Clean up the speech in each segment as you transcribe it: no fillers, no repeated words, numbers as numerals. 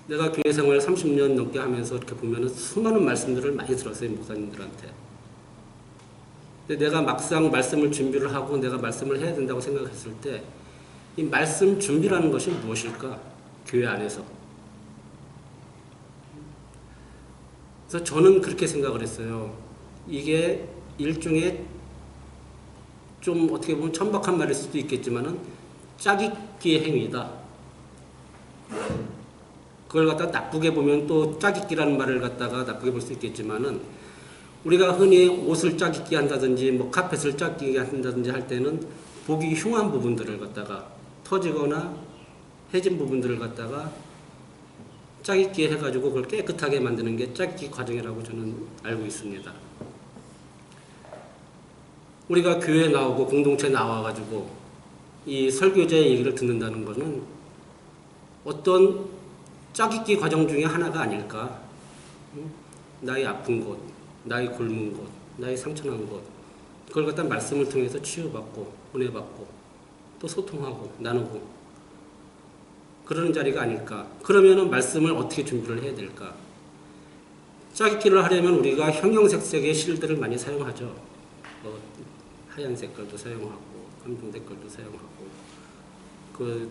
내가 교회 생활 30년 넘게 하면서 이렇게 보면 수많은 말씀들을 많이 들었어요, 목사님들한테. 근데 내가 막상 말씀을 준비를 하고 내가 말씀을 해야 된다고 생각했을 때 이 말씀 준비라는 것이 무엇일까? 교회 안에서. 그래서 저는 그렇게 생각을 했어요. 이게 일종의 좀 어떻게 보면 천박한 말일 수도 있겠지만은 짜깁기의 행위다. 그걸 갖다 나쁘게 보면 또 짜깁기라는 말을 갖다가 나쁘게 볼 수 있겠지만은 우리가 흔히 옷을 짜깁기 한다든지 뭐 카펫을 짜깁기 한다든지 할 때는 보기 흉한 부분들을 갖다가 터지거나 해진 부분들을 갖다가 짜깁기 해가지고 그걸 깨끗하게 만드는 게 짜깁기 과정이라고 저는 알고 있습니다. 우리가 교회에 나오고 공동체에 나와가지고 이 설교자의 얘기를 듣는다는 것은 어떤 짜깁기 과정 중에 하나가 아닐까. 나의 아픈 곳, 나의 굶은 곳, 나의 상처난 곳, 그걸 갖다 말씀을 통해서 치유받고 은혜받고 또 소통하고 나누고 그러는 자리가 아닐까. 그러면은 말씀을 어떻게 준비를 해야 될까. 짜깁기를 하려면 우리가 형형색색의 실들을 많이 사용하죠. 하얀 색깔도 사용하고 검정 색깔도 사용하고 그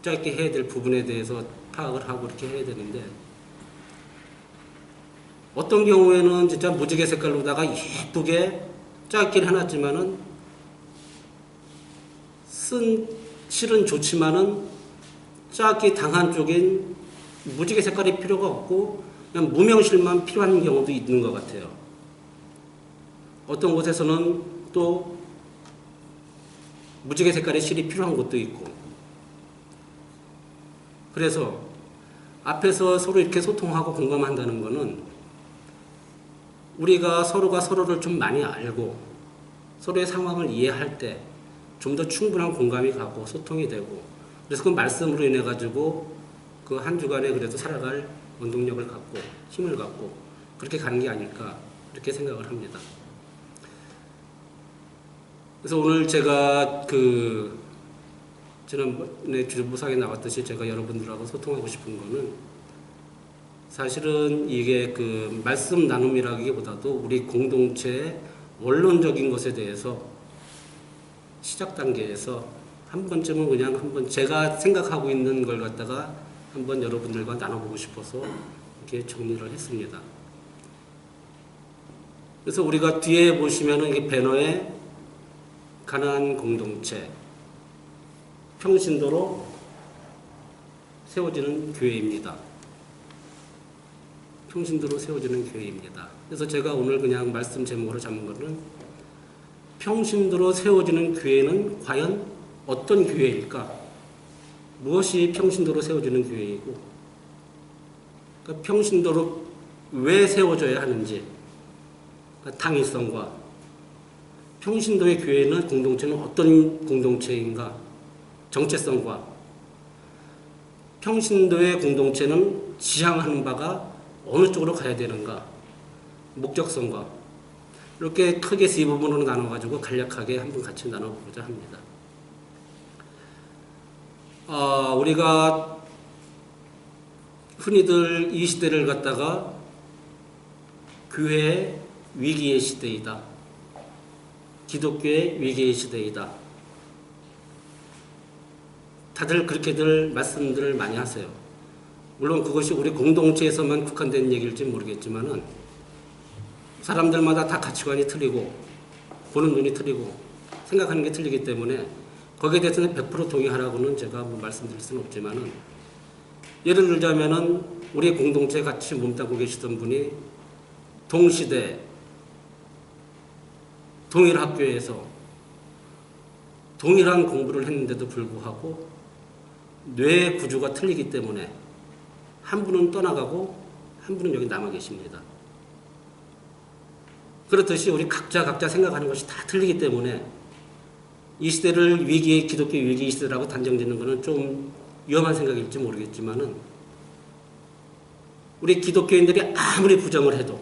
짜깁기 해야 될 부분에 대해서 파악을 하고 이렇게 해야 되는데 어떤 경우에는 진짜 무지개 색깔로다가 예쁘게 짜깁기를 해놨지만은 쓴 실은 좋지만은 짜깁기 당한 쪽엔 무지개 색깔이 필요가 없고 그냥 무명실만 필요한 경우도 있는 것 같아요. 어떤 곳에서는 또 무지개 색깔의 실이 필요한 곳도 있고 그래서 앞에서 서로 이렇게 소통하고 공감한다는 것은 우리가 서로가 서로를 좀 많이 알고 서로의 상황을 이해할 때 좀 더 충분한 공감이 가고 소통이 되고 그래서 그 말씀으로 인해 가지고 그 한 주간에 그래도 살아갈 원동력을 갖고 힘을 갖고 그렇게 가는 게 아닐까 이렇게 생각을 합니다. 그래서 오늘 제가 그 지난번에 주보상에 나왔듯이 제가 여러분들하고 소통하고 싶은 거는 사실은 이게 그 말씀 나눔이라기보다도 우리 공동체의 원론적인 것에 대해서 시작 단계에서 한 번쯤은 그냥 한번 제가 생각하고 있는 걸 갖다가 한번 여러분들과 나눠보고 싶어서 이렇게 정리를 했습니다. 그래서 우리가 뒤에 보시면은 이 배너에 가난한 공동체, 평신도로 세워지는 교회입니다. 평신도로 세워지는 교회입니다. 그래서 제가 오늘 그냥 말씀 제목으로 잡은 것은 평신도로 세워지는 교회는 과연 어떤 교회일까? 무엇이 평신도로 세워지는 교회이고 그러니까 평신도로 왜 세워져야 하는지 그러니까 당위성과 평신도의 교회는 공동체는 어떤 공동체인가? 정체성과 평신도의 공동체는 지향하는 바가 어느 쪽으로 가야 되는가? 목적성과 이렇게 크게 세 부분으로 나눠가지고 간략하게 한번 같이 나눠보고자 합니다. 우리가 흔히들 이 시대를 갖다가 교회의 위기의 시대이다. 기독교의 위기의 시대이다. 다들 그렇게들 말씀들을 많이 하세요. 물론 그것이 우리 공동체에서만 국한된 얘기일지 모르겠지만은 사람들마다 다 가치관이 틀리고 보는 눈이 틀리고 생각하는 게 틀리기 때문에 거기에 대해서는 100% 동의하라고는 제가 뭐 말씀드릴 수는 없지만은 예를 들자면은 우리 공동체에 같이 몸담고 계시던 분이 동시대 동일 학교에서 동일한 공부를 했는데도 불구하고 뇌 구조가 틀리기 때문에 한 분은 떠나가고 한 분은 여기 남아 계십니다. 그렇듯이 우리 각자 생각하는 것이 다 틀리기 때문에 이 시대를 기독교 위기의 시대라고 단정짓는 것은 좀 위험한 생각일지 모르겠지만은 우리 기독교인들이 아무리 부정을 해도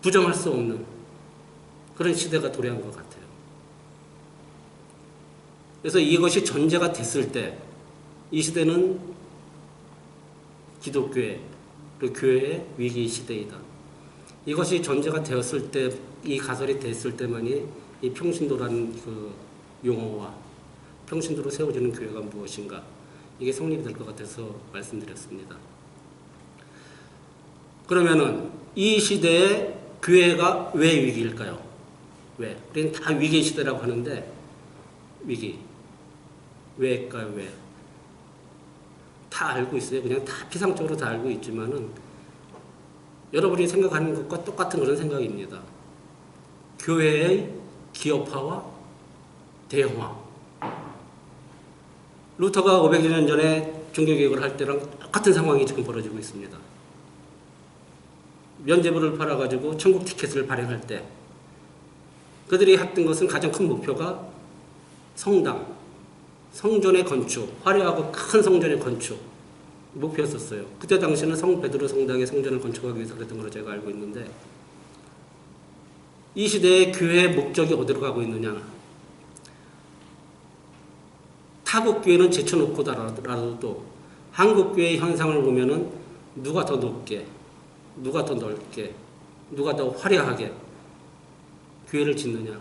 부정할 수 없는 그런 시대가 도래한 것 같아요. 그래서 이것이 전제가 됐을 때 이 시대는 기독교의, 그리고 교회의 위기 시대이다. 이것이 전제가 되었을 때, 이 가설이 됐을 때만이 이 평신도라는 그 용어와 평신도로 세워지는 교회가 무엇인가, 이게 성립이 될 것 같아서 말씀드렸습니다. 그러면은 이 시대에 교회가 왜 위기일까요? 왜? 우리는 다 위기 시대라고 하는데, 위기. 왜일까요? 왜? 다 알고 있어요. 그냥 다 피상적으로 다 알고 있지만은, 여러분이 생각하는 것과 똑같은 그런 생각입니다. 교회의 기업화와 대형화. 루터가 500년 전에 종교개혁을 할 때랑 똑같은 상황이 지금 벌어지고 있습니다. 면죄부를 팔아가지고 천국 티켓을 발행할 때 그들이 했던 것은 가장 큰 목표가 성당, 성전의 건축, 화려하고 큰 성전의 건축 목표였었어요. 그때 당시에는 성 베드로 성당의 성전을 건축하기 위해서 그랬던 걸로 제가 알고 있는데, 이 시대의 교회의 목적이 어디로 가고 있느냐. 타국 교회는 제쳐놓고더라도 한국 교회의 현상을 보면은 누가 더 높게, 누가 더 넓게, 누가 더 화려하게 교회를 짓느냐.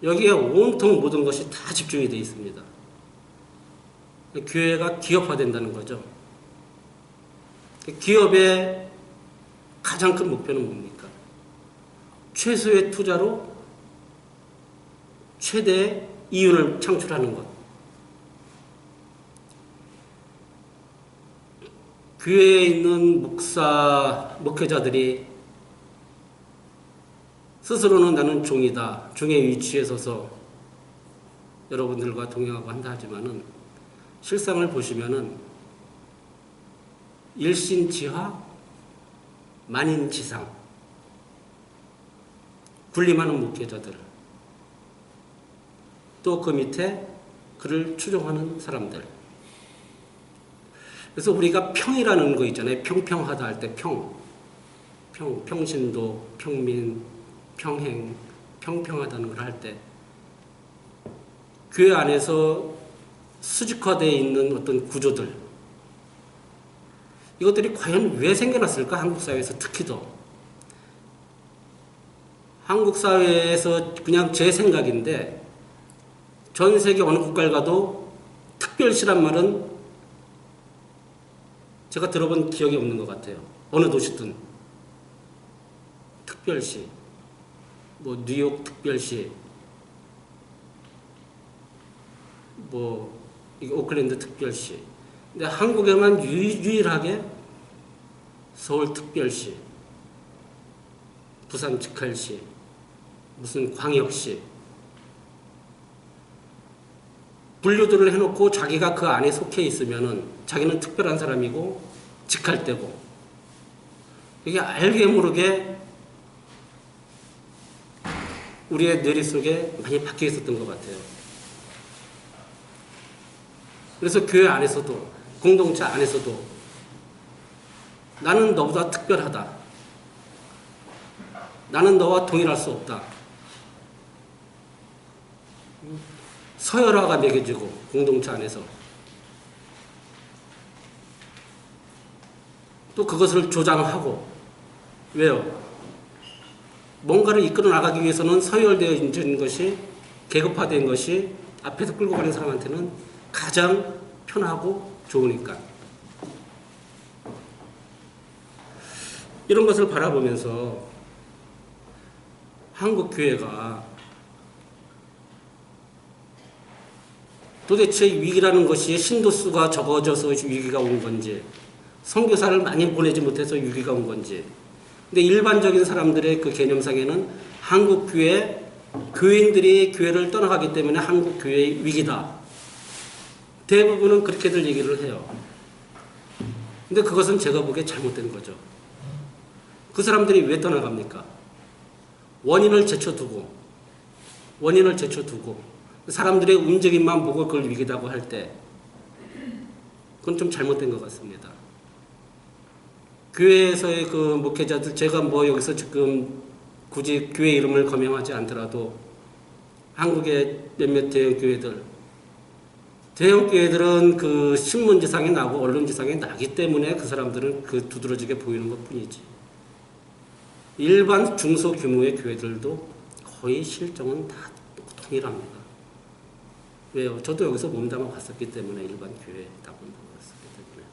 여기에 온통 모든 것이 다 집중이 되어 있습니다. 교회가 기업화된다는 거죠. 기업의 가장 큰 목표는 뭡니까? 최소의 투자로 최대의 이윤을 창출하는 것. 교회에 있는 목회자들이 스스로는 나는 종이다, 종의 위치에 서서 여러분들과 동행하고 한다 하지만은, 실상을 보시면은 일신지하, 만인지상, 군림하는 목회자들, 또 그 밑에 그를 추종하는 사람들. 그래서 우리가 평이라는 거 있잖아요. 평평하다 할 때 평신도, 평민, 평행, 평평하다는 걸 할 때, 교회 안에서 수직화되어 있는 어떤 구조들, 이것들이 과연 왜 생겨났을까? 한국 사회에서 특히 더. 한국 사회에서 그냥 제 생각인데, 전 세계 어느 국가를 가도 특별시란 말은 제가 들어본 기억이 없는 것 같아요. 어느 도시든. 특별시, 뭐 뉴욕 특별시, 뭐 오클랜드 특별시. 근데 한국에만 유일하게 서울 특별시, 부산 직할시, 무슨 광역시, 분류들을 해놓고 자기가 그 안에 속해 있으면은 자기는 특별한 사람이고 직할때고, 이게 알게 모르게 우리의 뇌리 속에 많이 박혀 있었던 것 같아요. 그래서 교회 안에서도, 공동체 안에서도 나는 너보다 특별하다, 나는 너와 동일할 수 없다, 서열화가 매겨지고, 공동체 안에서 또 그것을 조장하고. 왜요? 뭔가를 이끌어 나가기 위해서는 서열되어 있는 것이, 계급화된 것이 앞에서 끌고 가는 사람한테는 가장 편하고 좋으니까. 이런 것을 바라보면서 한국 교회가 도대체 위기라는 것이 신도수가 적어져서 위기가 온 건지, 선교사를 많이 보내지 못해서 위기가 온 건지. 근데 일반적인 사람들의 그 개념상에는 한국 교회, 교인들이 교회를 떠나가기 때문에 한국 교회의 위기다. 대부분은 그렇게들 얘기를 해요. 근데 그것은 제가 보기에 잘못된 거죠. 그 사람들이 왜 떠나갑니까? 원인을 제쳐두고 사람들의 움직임만 보고 그걸 위기다고 할 때, 그건 좀 잘못된 것 같습니다. 교회에서의 그 목회자들, 제가 뭐 여기서 지금 굳이 교회 이름을 거명하지 않더라도 한국의 몇몇 대형 교회들, 대형 교회들은 그 신문지상에 나고 언론지상에 나기 때문에 그 사람들은 그 두드러지게 보이는 것 뿐이지. 일반 중소규모의 교회들도 거의 실정은 다 동일합니다. 왜요? 저도 여기서 몸담아 봤었기 때문에, 일반 교회 다 몸담아 봤었기 때문에.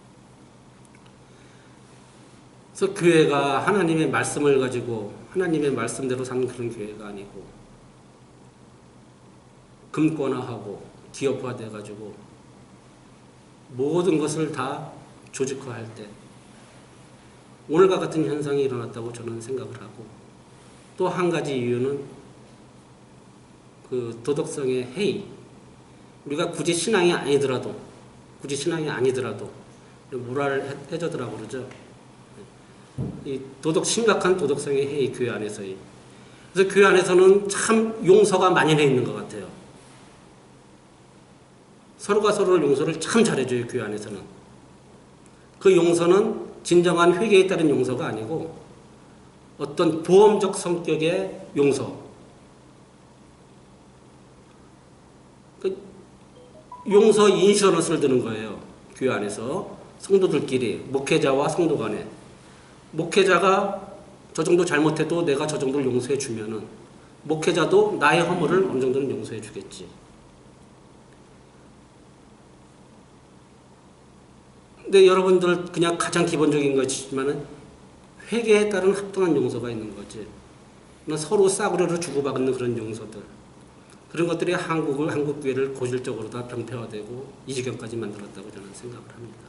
그래서 교회가 하나님의 말씀을 가지고 하나님의 말씀대로 사는 그런 교회가 아니고, 금권화하고 기업화돼 가지고 모든 것을 다 조직화할 때 오늘과 같은 현상이 일어났다고 저는 생각을 하고, 또 한 가지 이유는 그 도덕성의 해이. 우리가 굳이 신앙이 아니더라도 무라를 해저드라고 그러죠. 이 심각한 도덕성의 해이, 교회 안에서의. 그래서 교회 안에서는 참 용서가 만연해 있는 것 같아요. 서로가 서로를 용서를 참 잘해줘요, 교회 안에서는. 그 용서는 진정한 회개에 따른 용서가 아니고 어떤 보험적 성격의 용서. 그 용서 인슈런스를 드는 거예요, 교회 안에서. 성도들끼리, 목회자와 성도 간에. 목회자가 저 정도 잘못해도 내가 저 정도를 용서해 주면은 목회자도 나의 허물을 어느 정도는 용서해 주겠지. 근데 여러분들 그냥 가장 기본적인 것이지만은 회개에 따른 합당한 용서가 있는 거지. 서로 싸구려를 주고받는 그런 용서들. 그런 것들이 한국 교회를 고질적으로 다 병폐화되고 이 지경까지 만들었다고 저는 생각을 합니다.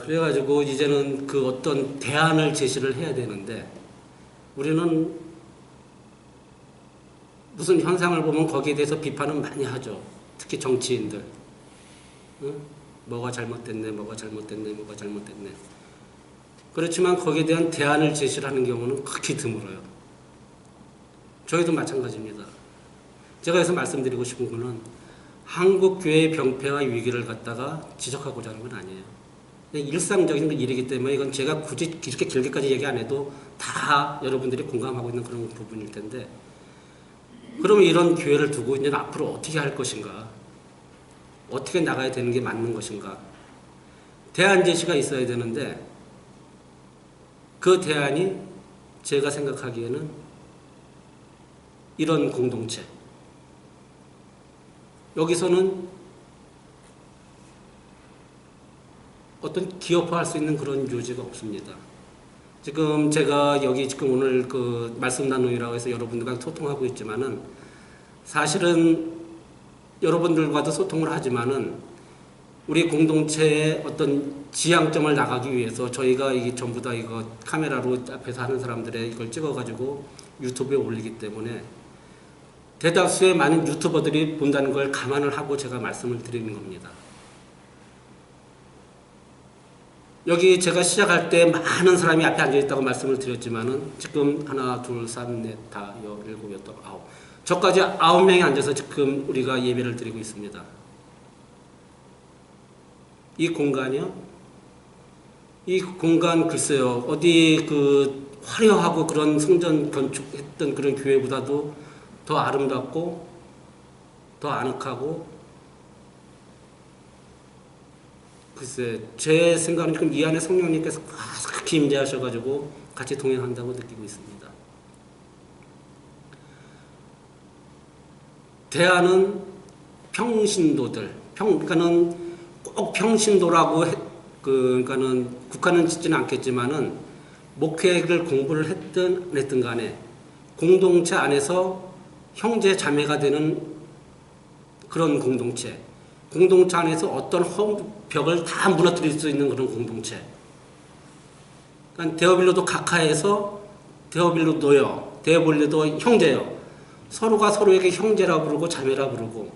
그래가지고 이제는 그 어떤 대안을 제시를 해야 되는데, 우리는 무슨 현상을 보면 거기에 대해서 비판은 많이 하죠. 특히 정치인들. 응? 뭐가 잘못됐네. 그렇지만 거기에 대한 대안을 제시를 하는 경우는 극히 드물어요. 저희도 마찬가지입니다. 제가 여기서 말씀드리고 싶은 거는 한국 교회의 병폐와 위기를 갖다가 지적하고자 하는 건 아니에요. 일상적인 일이기 때문에 이건 제가 굳이 이렇게 길게까지 얘기 안 해도 다 여러분들이 공감하고 있는 그런 부분일 텐데, 그러면 이런 교회를 두고 이제 앞으로 어떻게 할 것인가? 어떻게 나가야 되는 게 맞는 것인가? 대안 제시가 있어야 되는데, 그 대안이 제가 생각하기에는 이런 공동체. 여기서는 어떤 기업화할 수 있는 그런 요지가 없습니다. 지금 제가 여기 지금 오늘 그 말씀 나누기라고 해서 여러분들과 소통하고 있지만은, 사실은 여러분들과도 소통을 하지만은 우리 공동체의 어떤 지향점을 나가기 위해서 저희가 이게 전부 다 이거 카메라로 앞에서 하는 사람들의 이걸 찍어가지고 유튜브에 올리기 때문에 대다수의 많은 유튜버들이 본다는 걸 감안을 하고 제가 말씀을 드리는 겁니다. 여기 제가 시작할 때 많은 사람이 앞에 앉아있다고 말씀을 드렸지만은 지금 하나, 둘, 셋, 넷, 다, 일곱, 여덟, 아홉. 저까지 9명이 앉아서 지금 우리가 예배를 드리고 있습니다. 이 공간이요? 이 공간 글쎄요. 어디 그 화려하고 그런 성전 건축했던 그런 교회보다도 더 아름답고 더 아늑하고, 글쎄, 제 생각은 지금 이 안에 성령님께서 극히 임재하셔가지고 같이 동행한다고 느끼고 있습니다. 대안은 평신도들, 그러니까는 꼭 평신도라고 그러니까는 국한은 짓지는 않겠지만은 목회를 공부를 했든 안 했든 간에 공동체 안에서 형제 자매가 되는 그런 공동체 안에서 어떤 벽을 다 무너뜨릴 수 있는 그런 공동체. 그러니까 데어빌로도 각하에서 데어빌로도요, 데어빌로도 형제요. 서로가 서로에게 형제라 부르고 자매라 부르고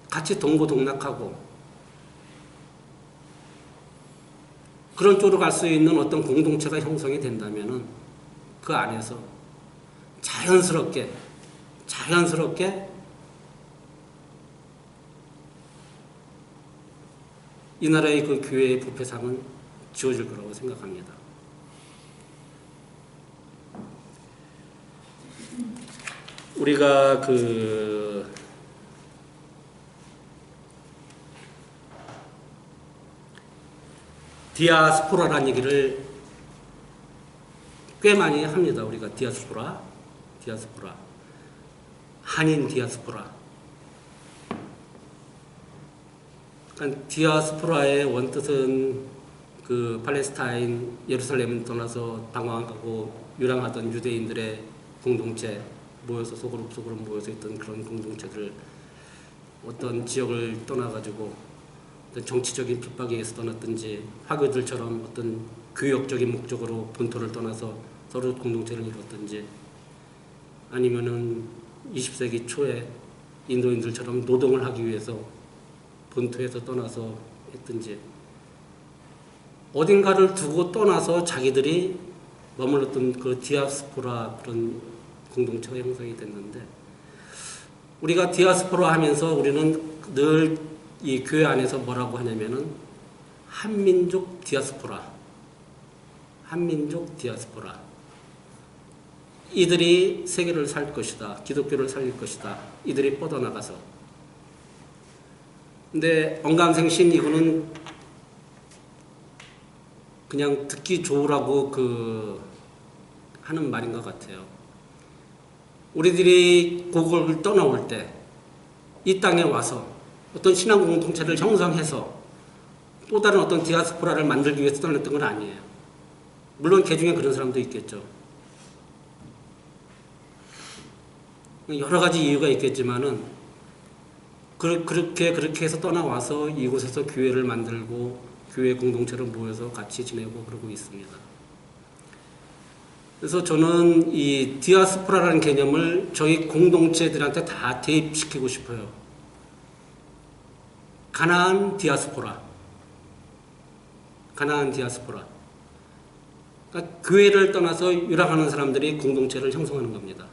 같이 동고동락하고 그런 쪽으로 갈 수 있는 어떤 공동체가 형성이 된다면은 그 안에서 자연스럽게 이 나라의 그 교회의 부패상은 지워질 거라고 생각합니다. 우리가 디아스포라라는 얘기를 꽤 많이 합니다. 우리가 디아스포라, 한인 디아스포라. 그러니까 디아스포라의 원뜻은 그 팔레스타인 예루살렘을 떠나서 방황하고 유랑하던 유대인들의 공동체, 모여서 소그룹 모여서 있던 그런 공동체들, 어떤 지역을 떠나가지고 어떤 정치적인 핍박에 의해서 떠났든지 화교들처럼 어떤 교역적인 목적으로 본토를 떠나서 서로 공동체를 이뤘든지, 아니면은 20세기 초에 인도인들처럼 노동을 하기 위해서 본토에서 떠나서 했든지, 어딘가를 두고 떠나서 자기들이 머물렀던 그 디아스포라 그런 공동체가 형성이 됐는데, 우리가 디아스포라 하면서 우리는 늘 이 교회 안에서 뭐라고 하냐면은 한민족 디아스포라. 이들이 세계를 살 것이다. 기독교를 살릴 것이다. 이들이 뻗어나가서. 근데 언감생신 이거는 그냥 듣기 좋으라고 하는 말인 것 같아요. 우리들이 고국을 떠나올 때 이 땅에 와서 어떤 신앙 공동체를 형성해서 또 다른 어떤 디아스포라를 만들기 위해서 떠났던 건 아니에요. 물론 그 중에 그런 사람도 있겠죠. 여러 가지 이유가 있겠지만은 그렇게 해서 떠나와서 이곳에서 교회를 만들고 교회 공동체를 모여서 같이 지내고 그러고 있습니다. 그래서 저는 이 디아스포라라는 개념을 저희 공동체들한테 다 대입시키고 싶어요. 가나안 디아스포라. 그러니까 교회를 떠나서 유랑하는 사람들이 공동체를 형성하는 겁니다.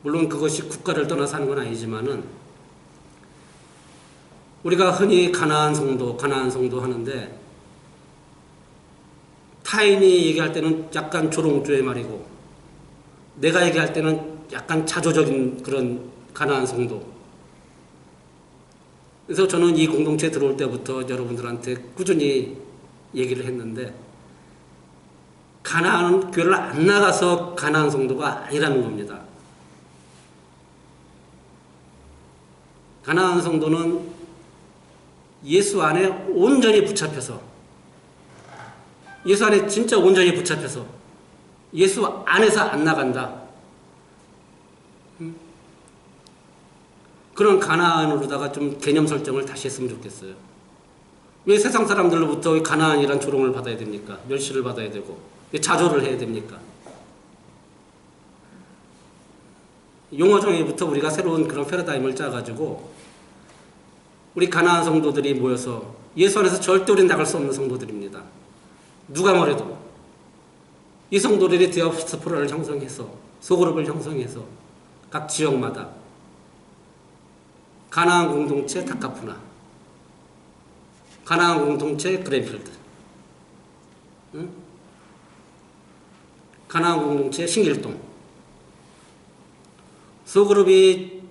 물론 그것이 국가를 떠나서 하는 건 아니지만은, 우리가 흔히 가나안 성도 하는데, 타인이 얘기할 때는 약간 조롱조의 말이고, 내가 얘기할 때는 약간 자조적인 그런 가나안 성도. 그래서 저는 이 공동체에 들어올 때부터 여러분들한테 꾸준히 얘기를 했는데, 가나안 교회를 안 나가서 가나안 성도가 아니라는 겁니다. 가나안 성도는 예수 안에 온전히 붙잡혀서, 예수 안에 진짜 온전히 붙잡혀서 예수 안에서 안 나간다. 그런 가나안으로다가 좀 개념 설정을 다시 했으면 좋겠어요. 왜 세상 사람들로부터 가나안이란 조롱을 받아야 됩니까? 멸시를 받아야 되고, 왜 자조를 해야 됩니까? 용어 정의부터 우리가 새로운 그런 패러다임을 짜가지고 우리 가나안 성도들이 모여서, 예수 안에서 절대 우리는 나갈 수 없는 성도들입니다. 누가 뭐래도 이 성도들이 디아스포라를 형성해서, 소그룹을 형성해서 각 지역마다 가나안 공동체 다카푸나, 가나안 공동체 그랜필드, 가나안 공동체 신길동, 소그룹이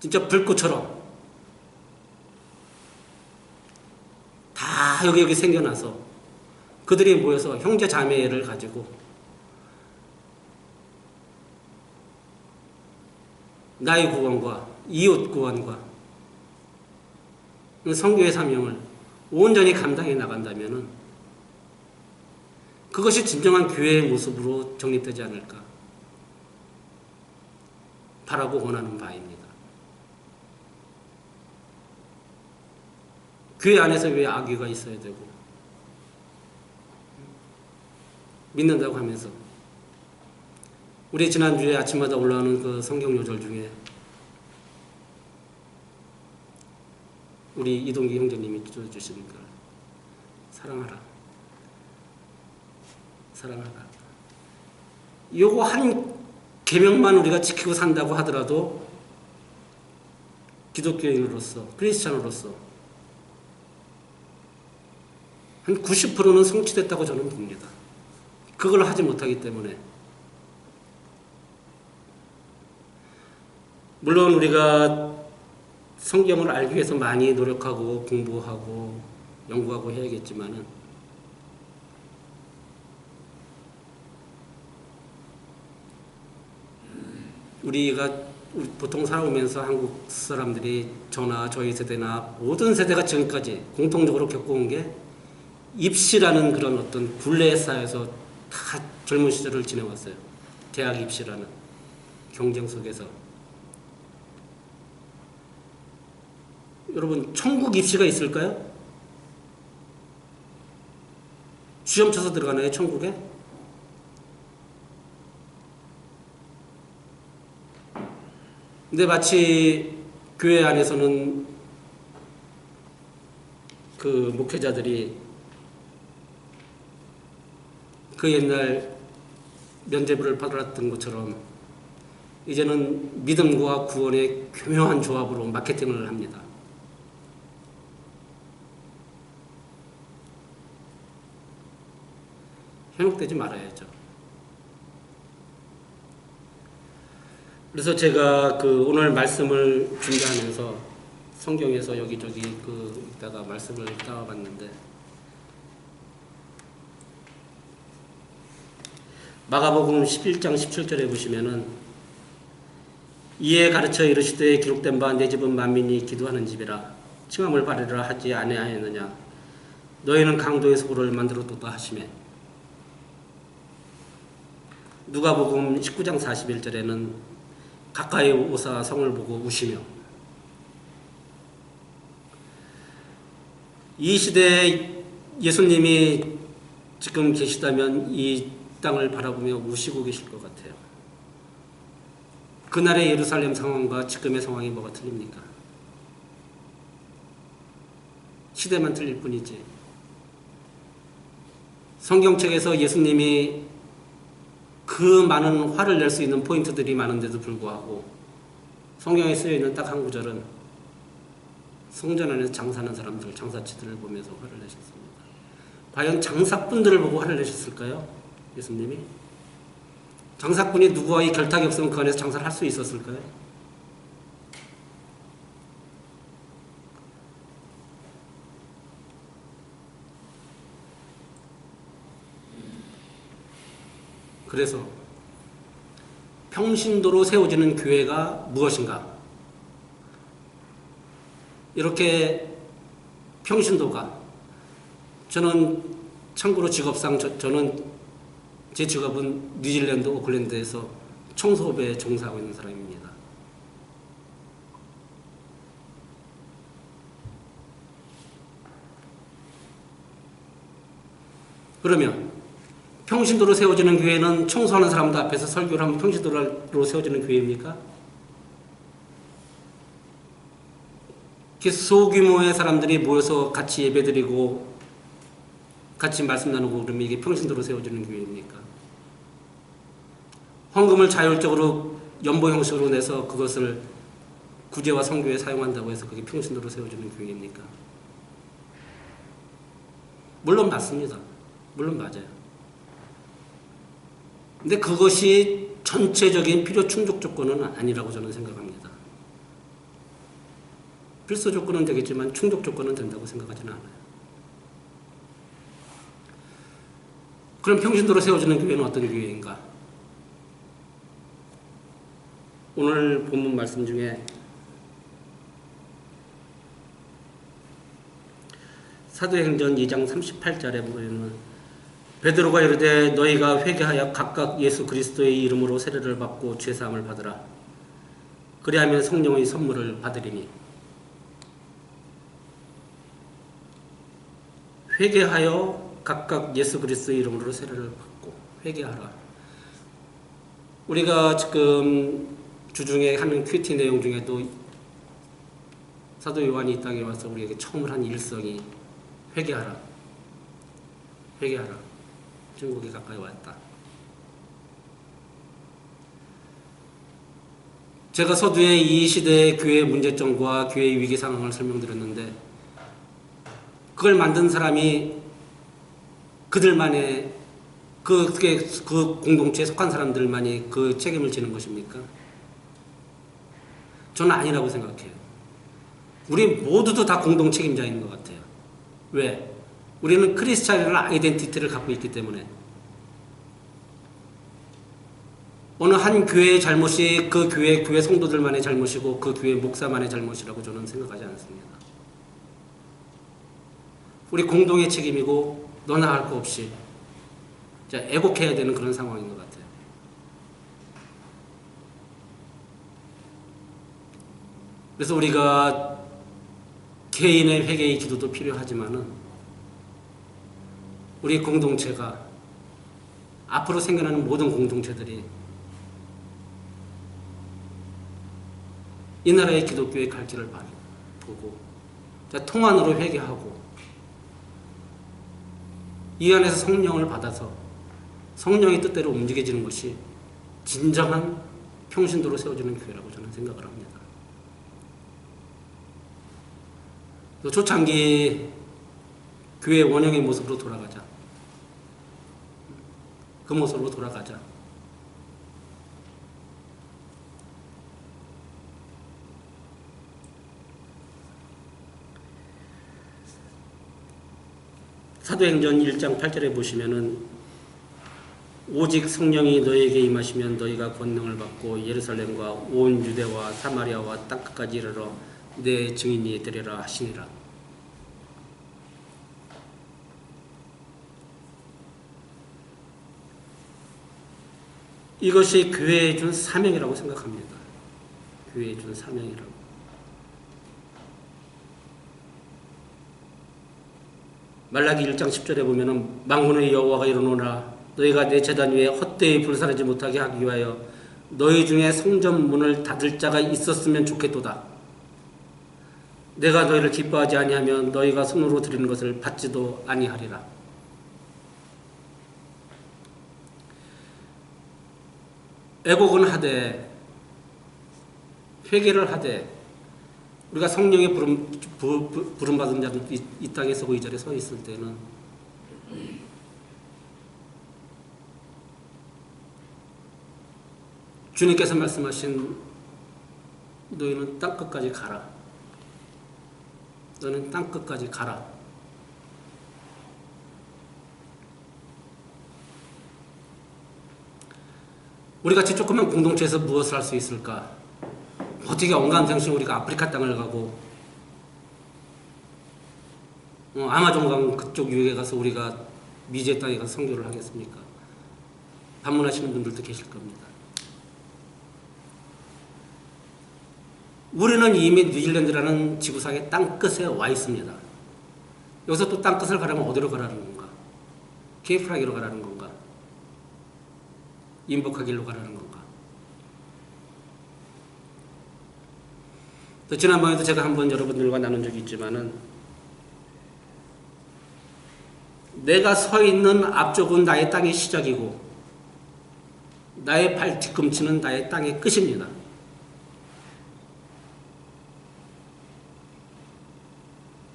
진짜 불꽃처럼 다 여기 생겨나서 그들이 모여서 형제 자매를 가지고 나의 구원과 이웃 구원과 선교의 사명을 온전히 감당해 나간다면은 그것이 진정한 교회의 모습으로 정립되지 않을까 바라고 원하는 바입니다. 교회 안에서 왜 악의가 있어야 되고, 믿는다고 하면서. 우리 지난주에 아침마다 올라오는 그 성경 요절 중에 우리 이동기 형제님이 주신 걸, 사랑하라. 요거 한 계명만 우리가 지키고 산다고 하더라도 기독교인으로서, 크리스찬으로서 한 90%는 성취됐다고 저는 봅니다. 그걸 하지 못하기 때문에 물론 우리가 성경을 알기 위해서 많이 노력하고 공부하고 연구하고 해야겠지만은 우리가 보통 살아오면서 한국 사람들이 저나 저희 세대나 모든 세대가 지금까지 공통적으로 겪어온 게 입시라는 그런 어떤 굴레 사회에서 다 젊은 시절을 지내왔어요. 대학 입시라는 경쟁 속에서. 여러분, 천국 입시가 있을까요? 시험 쳐서 들어가나요, 천국에? 근데 마치 교회 안에서는 그 목회자들이 그 옛날 면죄부를 받았던 것처럼 이제는 믿음과 구원의 교묘한 조합으로 마케팅을 합니다. 현혹되지 말아야죠. 그래서 제가 그 오늘 말씀을 준비하면서 성경에서 여기저기 이따가 말씀을 따와봤는데 마가복음 11장 17절에 보시면은 이에 가르쳐 이르시되 기록된 바 내 집은 만민이 기도하는 집이라 칭함을 받으리라 하지 아니하였느냐 너희는 강도의 소굴을 만들어두다 하시매 누가복음 19장 41절에는 가까이 오사 성을 보고 우시며 이 시대에 예수님이 지금 계시다면 이 땅을 바라보며 우시고 계실 것 같아요. 그날의 예루살렘 상황과 지금의 상황이 뭐가 틀립니까? 시대만 틀릴 뿐이지. 성경책에서 예수님이 그 많은 화를 낼 수 있는 포인트들이 많은데도 불구하고 성경에 쓰여있는 딱 한 구절은 성전 안에서 장사하는 사람들, 장사치들을 보면서 화를 내셨습니다. 과연 장사꾼들을 보고 화를 내셨을까요? 예수님이? 장사꾼이 누구와의 결탁이 없으면 그 안에서 장사를 할 수 있었을까요? 그래서 평신도로 세워지는 교회가 무엇인가? 이렇게 평신도가 저는 참고로 직업상 저는 제 직업은 뉴질랜드 오클랜드에서 청소업에 종사하고 있는 사람입니다. 그러면 평신도로 세워지는 교회는 청소하는 사람들 앞에서 설교를 하면 평신도로 세워지는 교회입니까? 소규모의 사람들이 모여서 같이 예배드리고 같이 말씀 나누고 그러면 이게 평신도로 세워지는 교회입니까? 헌금을 자율적으로 연보 형식으로 내서 그것을 구제와 선교에 사용한다고 해서 그게 평신도로 세워지는 교회입니까? 물론 맞습니다. 물론 맞아요. 근데 그것이 전체적인 필요 충족 조건은 아니라고 저는 생각합니다. 필수 조건은 되겠지만 충족 조건은 된다고 생각하지는 않아요. 그럼 평신도로 세워지는 교회는 어떤 교회인가? 오늘 본문 말씀 중에 사도행전 2장 38절에 보면 베드로가 이르되 너희가 회개하여 각각 예수 그리스도의 이름으로 세례를 받고 죄사함을 받으라. 그리하면 성령의 선물을 받으리니. 회개하여 각각 예수 그리스도의 이름으로 세례를 받고 회개하라. 우리가 지금 주중에 하는 큐티 내용 중에도 사도 요한이 이 땅에 와서 우리에게 처음으로 한 일성이 회개하라. 회개하라. 중국이 가까이 왔다. 제가 서두에 이 시대의 교회의 문제점과 교회의 위기 상황을 설명드렸는데 그걸 만든 사람이 그들만의 그 공동체에 속한 사람들만이 그 책임을 지는 것입니까? 저는 아니라고 생각해요. 우리 모두도 다 공동 책임자인 것 같아요. 왜? 우리는 크리스찬이라는 아이덴티티를 갖고 있기 때문에. 어느 한 교회의 잘못이 그 교회 성도들만의 잘못이고 그 교회 목사만의 잘못이라고 저는 생각하지 않습니다. 우리 공동의 책임이고 너나 할 거 없이 애곡해야 되는 그런 상황인 것 같아요. 그래서 우리가 개인의 회개의 기도도 필요하지만은 우리 공동체가 앞으로 생겨나는 모든 공동체들이 이 나라의 기독교의 갈 길을 보고 통안으로 회개하고 이 안에서 성령을 받아서 성령의 뜻대로 움직여지는 것이 진정한 평신도로 세워지는 교회라고 저는 생각을 합니다. 또 초창기 교회 원형의 모습으로 돌아가자. 그 모습으로 돌아가자. 사도행전 1장 8절에 보시면은 오직 성령이 너희에게 임하시면 너희가 권능을 받고 예루살렘과 온 유대와 사마리아와 땅끝까지 이르러 내 증인이 되리라 하시니라. 이것이 교회에 준 사명이라고 생각합니다. 교회에 준 사명이라고. 말라기 1장 10절에 보면은 만군의 여호와가 이르노라 너희가 내 제단 위에 헛되이 불사르지 못하게 하기 위하여 너희 중에 성전 문을 닫을 자가 있었으면 좋겠도다. 내가 너희를 기뻐하지 아니하면 너희가 손으로 드리는 것을 받지도 아니하리라. 애곡은 하되 회개를 하되 우리가 성령의 부름받은 자들 이 땅에 서고 이 자리에 서 있을 때는 주님께서 말씀하신 너희는 땅끝까지 가라. 너는 땅끝까지 가라. 우리같이 조그만 공동체에서 무엇을 할 수 있을까? 어떻게 언감생심 우리가 아프리카 땅을 가고 아마존강 그쪽 유역에 가서 우리가 미제 땅에 가서 선교를 하겠습니까? 방문하시는 분들도 계실 겁니다. 우리는 이미 뉴질랜드라는 지구상의 땅끝에 와 있습니다. 여기서 또 땅끝을 가려면 어디로 가라는 건가? 케이프라기로 가라는 건가? 인복하길로 가라는 건가? 또 지난번에도 제가 한번 여러분들과 나눈 적이 있지만은 내가 서 있는 앞쪽은 나의 땅의 시작이고 나의 발 뒤꿈치는 나의 땅의 끝입니다.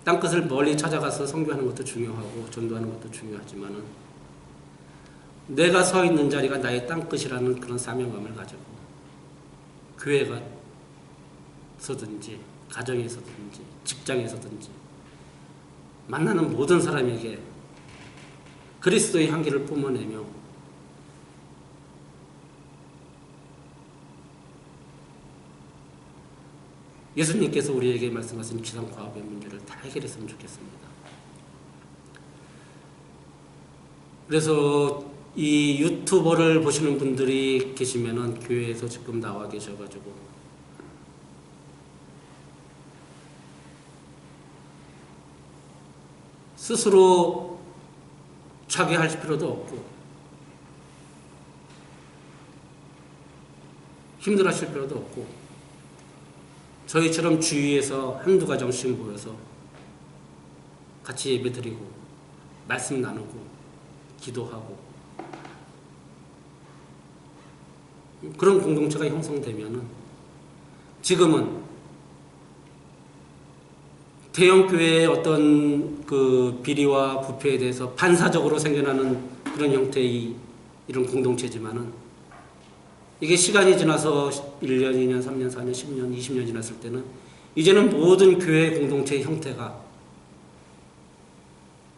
땅끝을 멀리 찾아가서 선교하는 것도 중요하고 전도하는 것도 중요하지만은 내가 서 있는 자리가 나의 땅끝이라는 그런 사명감을 가지고 교회가 서든지 가정에서든지 직장에서든지 만나는 모든 사람에게 그리스도의 향기를 뿜어내며 예수님께서 우리에게 말씀하신 지상과학의 문제를 다 해결했으면 좋겠습니다. 그래서 이 유튜버를 보시는 분들이 계시면은 교회에서 지금 나와 계셔가지고 스스로 자기할 필요도 없고 힘들어하실 필요도 없고 저희처럼 주위에서 한두 가정씩 모여서 같이 예배드리고 말씀 나누고 기도하고 그런 공동체가 형성되면은 지금은 대형 교회의 어떤 그 비리와 부패에 대해서 반사적으로 생겨나는 그런 형태의 이런 공동체지만은 이게 시간이 지나서 1년, 2년, 3년, 4년, 10년, 20년 지났을 때는 이제는 모든 교회 공동체의 형태가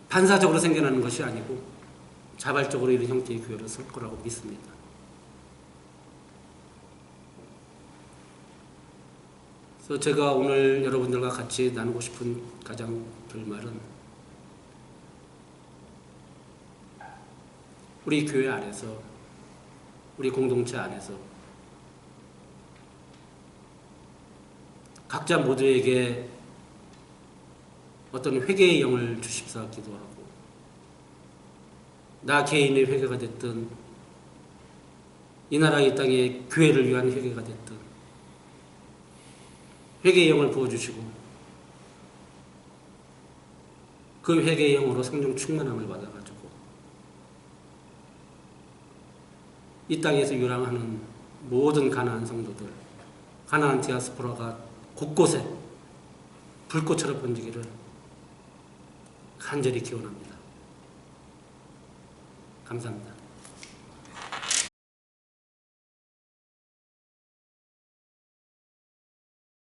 반사적으로 생겨나는 것이 아니고 자발적으로 이런 형태의 교회로 설 거라고 믿습니다. 그래서 제가 오늘 여러분들과 같이 나누고 싶은 가장 결말은 우리 교회 안에서, 우리 공동체 안에서 각자 모두에게 어떤 회개의 영을 주십사 기도하고, 나 개인의 회개가 됐든 이 나라 이 땅의 교회를 위한 회개가 됐든 회개의 영을 부어주시고 그 회개의 영으로 성령 충만함을 받아가지고 이 땅에서 유랑하는 모든 가나안 성도들, 가나안 디아스포라가 곳곳에 불꽃처럼 번지기를 간절히 기원합니다. 감사합니다.